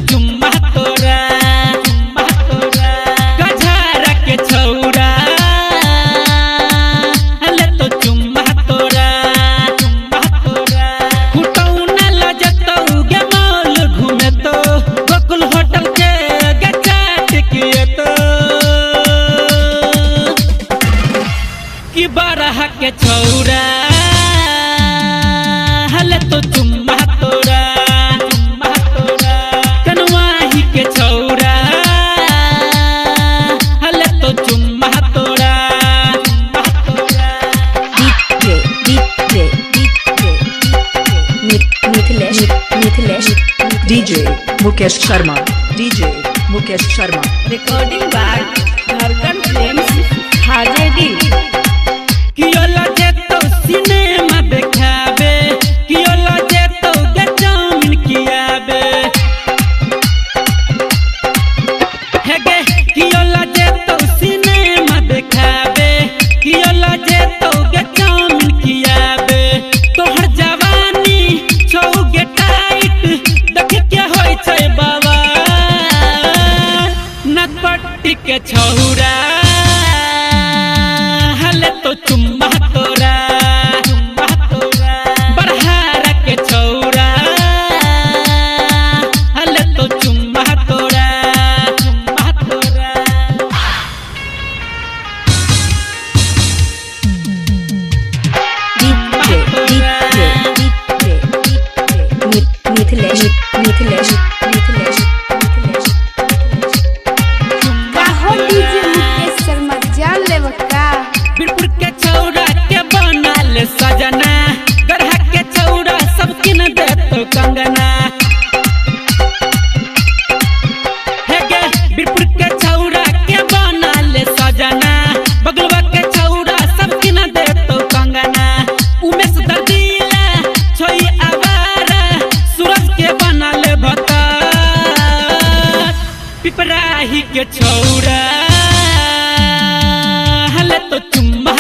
चुम्मा तोरा गझारा के छौरा हले तो चुम्मा तोरा खुटौना लजतौ गे मॉल घूमे तो गोकुल होटल के गे चाट किए तो कि बारह के छौरा हले तो चुम्मा तोरा कनवाही के छौरा हले तो चुम्मा तोरा DJ Mukesh Sharma recording by Jharkhand films हाजीडी कियोला जेतो सिनेमा देखाबे कियोला जेतो गे चाउमिन कियाबे हे गे कियोला जेतो सिनेमा देखाबे कियोला जेतो गे चाउमिन कियाबे तोहर जवानी छौ गे टाइट देख के होय छै बाबा नटपट्टी के छौरा हले तो चुम्मा तोरा बरहारा के छौरा हले तो चुम्मा तोरा बीरपुर के छौरा के बनल सजना गढ़ा के छौरा सबके न देतो कंगना हे गे बीरपुर के छौरा के बनल सजना बगलवा के छौरा सबके न देतो कंगना उमेश दर्दिला छोई आवारा सूरज के बनल भता पिपराही के छौरा हले तो चुम्मा